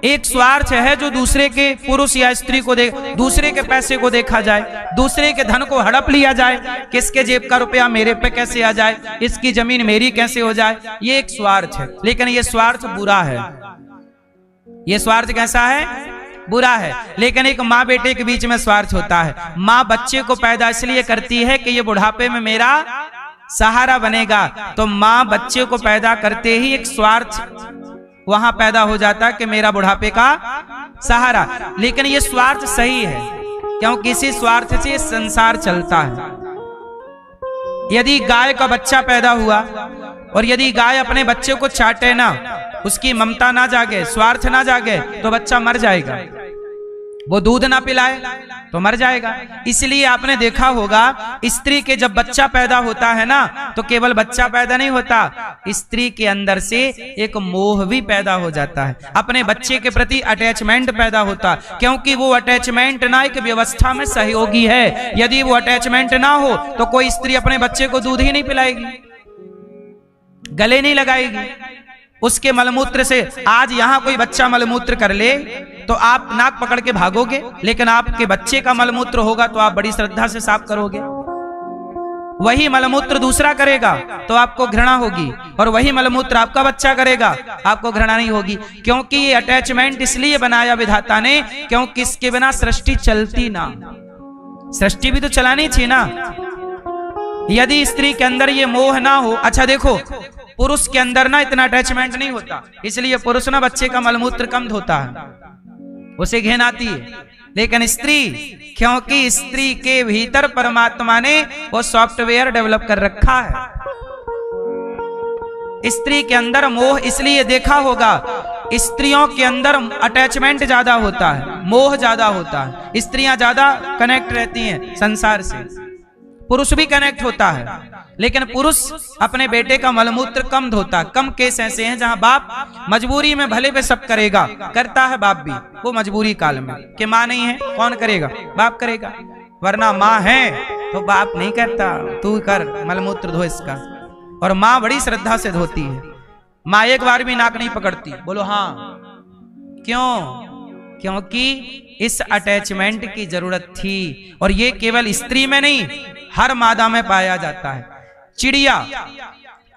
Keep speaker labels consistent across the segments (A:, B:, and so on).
A: एक स्वार्थ है जो दूसरे के पुरुष या स्त्री को दूसरे के पैसे को देखा जाए, दूसरे के धन को हड़प लिया जाए, किसके जेब का रुपया मेरे पे कैसे आ जाए, इसकी जमीन मेरी कैसे हो जाए, ये एक स्वार्थ है। लेकिन ये स्वार्थ बुरा है। ये स्वार्थ कैसा है? बुरा है। लेकिन एक माँ बेटे के बीच में स्वार्थ होता है। माँ बच्चे को पैदा इसलिए करती है कि ये बुढ़ापे में मेरा सहारा बनेगा, तो माँ बच्चे को पैदा करते ही एक स्वार्थ वहां पैदा हो जाता है कि मेरा बुढ़ापे का सहारा। लेकिन ये स्वार्थ सही है, क्योंकि इसी स्वार्थ से संसार चलता है। यदि गाय का बच्चा पैदा हुआ और यदि गाय अपने बच्चे को चाटे ना, उसकी ममता ना जागे, स्वार्थ ना जागे, तो बच्चा मर जाएगा। वो दूध ना पिलाए तो मर जाएगा। इसलिए आपने देखा होगा स्त्री के जब बच्चा पैदा होता है ना, तो केवल बच्चा पैदा नहीं होता, स्त्री के अंदर से एक मोह भी पैदा हो जाता है, अपने बच्चे के प्रति अटैचमेंट पैदा होता, क्योंकि वो अटैचमेंट ना एक व्यवस्था में सहयोगी है। यदि वो अटैचमेंट ना हो तो कोई स्त्री अपने बच्चे को दूध ही नहीं पिलाएगी, गले नहीं लगाएगी। उसके मलमूत्र से आज यहां कोई बच्चा मलमूत्र कर ले तो आप नाक पकड़ के भागोगे, लेकिन आपके बच्चे का मलमूत्र होगा तो आप बड़ी श्रद्धा से साफ करोगे। वही मलमूत्र दूसरा करेगा तो आपको घृणा होगी, और वही मलमूत्र आपका बच्चा करेगा आपको घृणा नहीं होगी। क्योंकि ये अटैचमेंट इसलिए बनाया विधाता ने, क्योंकि इसके बिना सृष्टि चलती ना। सृष्टि भी तो चलानी चाहिए ना। यदि स्त्री के अंदर ये मोह ना हो, अच्छा देखो पुरुष के अंदर ना इतना अटैचमेंट नहीं होता, इसलिए पुरुष ना बच्चे का मलमूत्र कम धोता है, उसे घिन आती है। लेकिन स्त्री, क्योंकि स्त्री के भीतर परमात्मा ने वो सॉफ्टवेयर डेवलप कर रखा है। स्त्री के अंदर मोह इसलिए देखा होगा, स्त्रियों के अंदर अटैचमेंट ज्यादा होता है, मोह ज्यादा होता है, स्त्रियां ज्यादा कनेक्ट रहती हैं संसार से। पुरुष भी कनेक्ट होता है, लेकिन पुरुष अपने बेटे का मलमूत्र कम धोता। कम केस ऐसे हैं जहां बाप मजबूरी में भले पे सब करेगा, करता है बाप भी, वो मजबूरी काल में कि माँ नहीं है कौन करेगा, बाप करेगा, वरना माँ है तो बाप नहीं करता, तू कर मलमूत्र धो इसका। और माँ बड़ी श्रद्धा से धोती है। माँ एक बार भी नाक नहीं पकड़ती। बोलो हाँ, क्यों? क्योंकि इस अटैचमेंट की जरूरत थी। और ये केवल स्त्री में नहीं, हर मादा में पाया जाता है। चिड़िया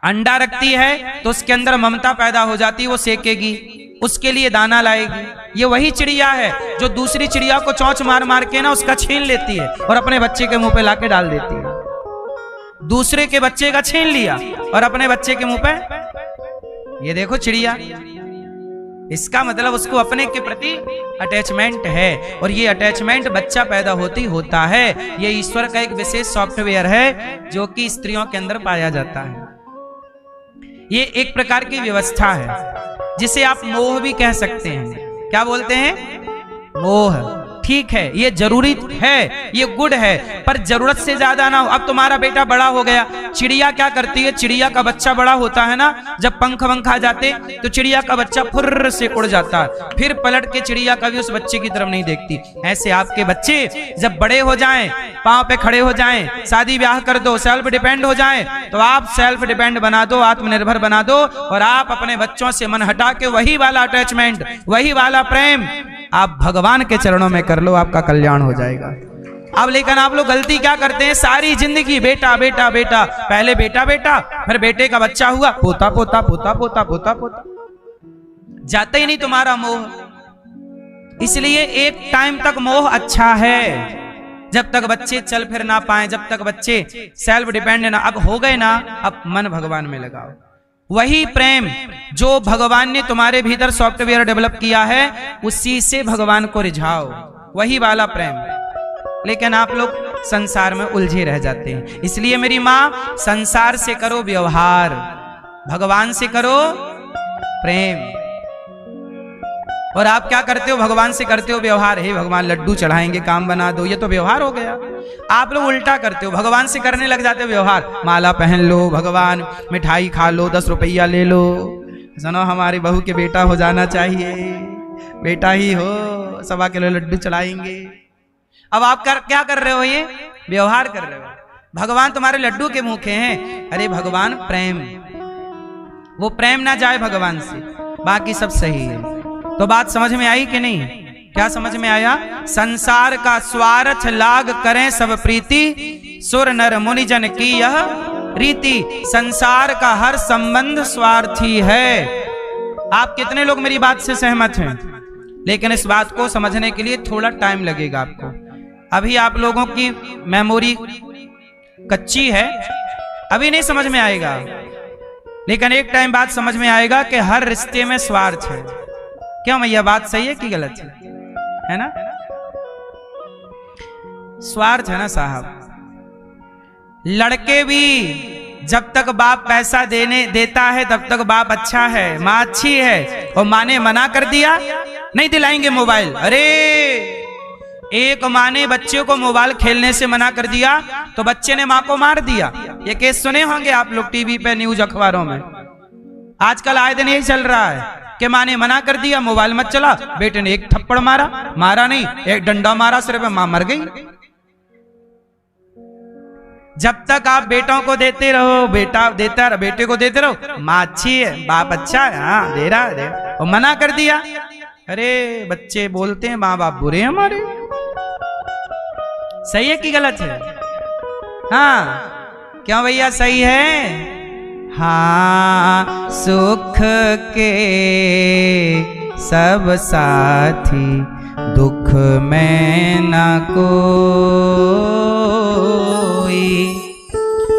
A: अंडा रखती है तो उसके अंदर ममता पैदा हो जाती है, वो सेकेगी, उसके लिए दाना लाएगी। ये वही चिड़िया है जो दूसरी चिड़िया को चोंच मार मार के ना उसका छीन लेती है और अपने बच्चे के मुंह पे लाके डाल देती है। दूसरे के बच्चे का छीन लिया और अपने बच्चे के मुंह पे, ये देखो चिड़िया, इसका मतलब उसको अपने के प्रति अटैचमेंट है। और ये अटैचमेंट बच्चा पैदा होती होता है। ये ईश्वर का एक विशेष सॉफ्टवेयर है जो कि स्त्रियों के अंदर पाया जाता है। ये एक प्रकार की व्यवस्था है जिसे आप मोह भी कह सकते हैं। क्या बोलते हैं? मोह। ठीक है, ये जरूरी है, ये गुड है, पर जरूरत से ज्यादा ना हो। अब तुम्हारा बेटा बड़ा हो गया, चिड़िया क्या करती है, चिड़िया का बच्चा बड़ा होता है ना, जब पंख वंख आ जाते तो चिड़िया का बच्चा फुर्र से उड़ जाता है, फिर पलट के चिड़िया कभी उस बच्चे की तरफ नहीं देखती। ऐसे आपके बच्चे जब बड़े हो जाएं, पांव पे खड़े हो जाएं, शादी ब्याह कर दो, सेल्फ डिपेंड हो जाएं, तो आप सेल्फ डिपेंड बना दो, आत्मनिर्भर बना दो, और आप अपने बच्चों से मन हटा के वही वाला अटैचमेंट, वही वाला प्रेम आप भगवान के चरणों में कर लो, आपका कल्याण हो जाएगा। अब लेकिन आप लोग गलती क्या करते हैं, सारी जिंदगी बेटा बेटा बेटा, पहले बेटा बेटा, फिर बेटे का बच्चा हुआ, पोता पोता पोता पोता पोता पोता, जाता ही नहीं तुम्हारा मोह। इसलिए एक टाइम तक मोह अच्छा है, जब तक बच्चे चल फिर ना पाए, जब तक बच्चे सेल्फ डिपेंड ना, अब हो गए ना, अब मन भगवान में लगाओ। वही प्रेम जो भगवान ने तुम्हारे भीतर सॉफ्टवेयर डेवलप किया है, उसी से भगवान को रिझाओ, वही वाला प्रेम। लेकिन आप लोग संसार में उलझे रह जाते हैं। इसलिए मेरी माँ, संसार से करो व्यवहार, भगवान से करो प्रेम। और आप क्या करते हो, भगवान से करते हो व्यवहार, हे भगवान लड्डू चढ़ाएंगे, काम बना दो, ये तो व्यवहार हो गया। आप लोग उल्टा करते हो, भगवान से करने लग जाते हो व्यवहार, माला पहन लो भगवान, मिठाई खा लो, 10 रुपया ले लो, सुनो हमारी बहू के बेटा हो जाना चाहिए, बेटा ही हो, 1.25 किलो लड्डू चढ़ाएंगे। अब आप क्या कर रहे हो, ये व्यवहार कर रहे हो। भगवान तुम्हारे लड्डू के मुखे हैं। अरे भगवान प्रेम, वो प्रेम ना जाए भगवान से, बाकी सब सही है। तो बात समझ में आई कि नहीं? क्या समझ में आया? संसार का स्वार्थ लाग करें सब प्रीति, सुर नर मुनि जन की यह रीति। संसार का हर संबंध स्वार्थी है। आप कितने लोग मेरी बात से सहमत हैं? लेकिन इस बात को समझने के लिए थोड़ा टाइम लगेगा आपको। अभी आप लोगों की मेमोरी कच्ची है, अभी नहीं समझ में आएगा, लेकिन एक टाइम बात समझ में आएगा कि हर रिश्ते में स्वार्थ है। क्यों भैया, बात सही है कि गलत है ना? स्वार्थ है ना साहब। लड़के भी जब तक बाप पैसा देता है तब तक बाप अच्छा है, माँ अच्छी है, और माँ ने मना कर दिया नहीं दिलाएंगे मोबाइल। अरे एक माँ ने बच्चे को मोबाइल खेलने से मना कर दिया तो बच्चे ने माँ को मार दिया। ये केस सुने होंगे आप लोग टीवी पे, न्यूज अखबारों में। आजकल आए दिन यही चल रहा है कि माँ ने मना कर दिया मोबाइल मत चला, बेटे ने एक थप्पड़ मारा नहीं, एक डंडा मारा सिर पे, माँ मर गई। जब तक आप बेटों को देते रहो, बेटा देता रहो, बेटे को देते रहो, माँ अच्छी है, बाप अच्छा है, हाँ दे रहा है, और मना कर दिया। अरे बच्चे बोलते हैं माँ बाप बुरे हैं हमारे। सही है कि गलत है? हाँ क्यों भैया, सही है? हाँ सुख के सब साथी, दुख में न कोई।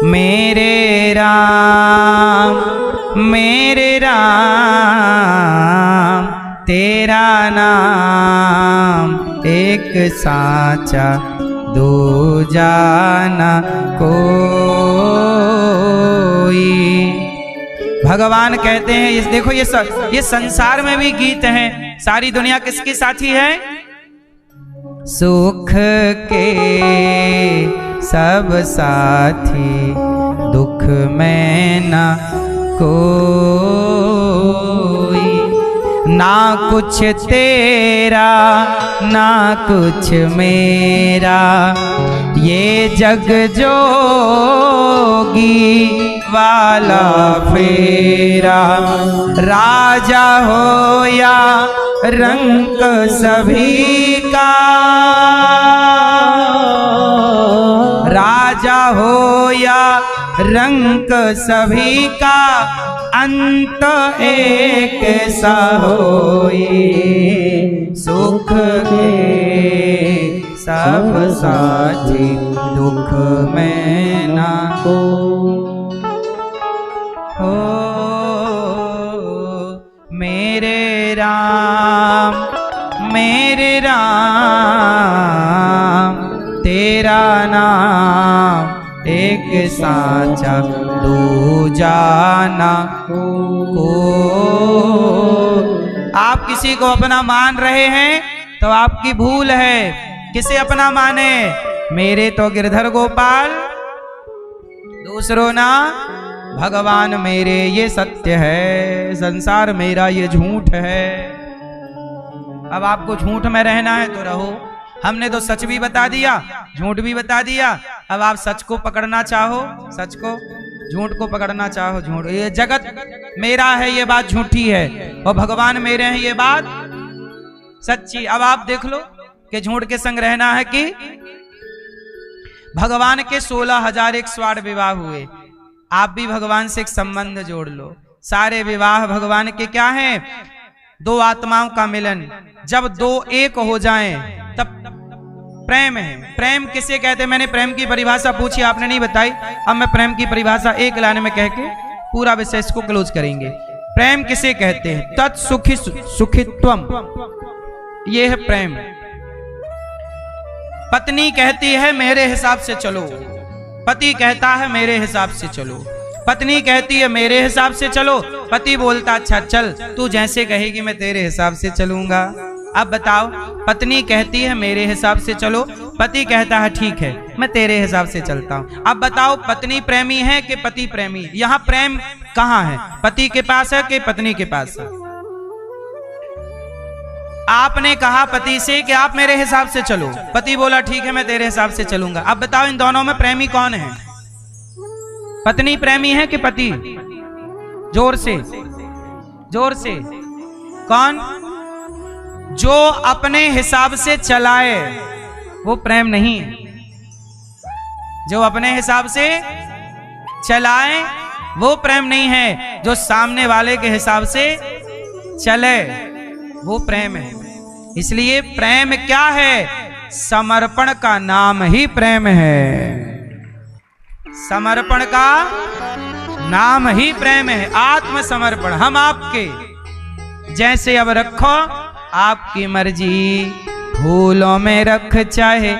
A: मेरे राम तेरा नाम एक साचा, दूजा न कोई। भगवान कहते हैं, इस देखो ये संसार में भी गीत हैं। सारी दुनिया किसकी साथी है? सुख के सब साथी, दुख में न कोई। ना कुछ तेरा ना कुछ मेरा, ये जग जोगी वाला फेरा। राजा हो या रंक सभी का, राजा हो या रंक सभी का, अंत एक सा होई। सुख के सब साथी, दुख में ना हो। मेरे राम तेरा नाम एक साचा, दूजा न को। आप किसी को अपना मान रहे हैं तो आपकी भूल है। किसे अपना माने? मेरे तो गिरधर गोपाल, दूसरों ना भगवान मेरे, ये सत्य है। संसार मेरा ये झूठ है। अब आपको झूठ में रहना है तो रहो। हमने तो सच भी बता दिया, झूठ भी बता दिया। अब आप सच को पकड़ना चाहो सच को, झूठ को पकड़ना चाहो झूठ। ये जगत मेरा है ये बात झूठी है, और भगवान मेरे हैं ये बात सच्ची। अब आप देख लो कि झूठ के संग रहना है कि भगवान के 16,001 विवाह हुए। आप भी भगवान से एक संबंध जोड़ लो। सारे विवाह भगवान के क्या हैं? दो आत्माओं का मिलन। जब दो एक हो जाएं तब प्रेम है। प्रेम किसे कहते हैं? मैंने प्रेम की परिभाषा पूछी, आपने नहीं बताई। अब मैं प्रेम की परिभाषा एक लाइन में कह के पूरा विषय इसको क्लोज करेंगे। प्रेम किसे कहते हैं? तत्सुखी सुखित्वम, ये है प्रेम। पत्नी कहती है मेरे हिसाब से चलो, पति कहता है मेरे हिसाब से चलो। पत्नी कहती है मेरे हिसाब से चलो, पति बोलता अच्छा चल, तू जैसे कहेगी मैं तेरे हिसाब से चलूंगा। अब बताओ, पत्नी कहती है मेरे हिसाब से चलो, पति कहता है ठीक है मैं तेरे हिसाब से चलता हूं। अब बताओ, पत्नी प्रेमी है कि पति प्रेमी? यहां प्रेम कहां है? पति के पास है कि पत्नी के पास है? आपने कहा पति से कि आप मेरे हिसाब से चलो, पति बोला ठीक है मैं तेरे हिसाब से चलूंगा। अब बताओ इन दोनों में प्रेमी कौन है? पत्नी प्रेमी है कि पति? जोर से जोर से कौन? जो अपने हिसाब से चलाए वो प्रेम नहीं है। जो अपने हिसाब से चलाए वो प्रेम नहीं है। जो सामने वाले के हिसाब से चले वो प्रेम है। इसलिए प्रेम क्या है? समर्पण का नाम ही प्रेम है। समर्पण का नाम ही प्रेम है। आत्मसमर्पण, हम आपके जैसे अब रखो आपकी मर्जी, फूलों में रख चाहे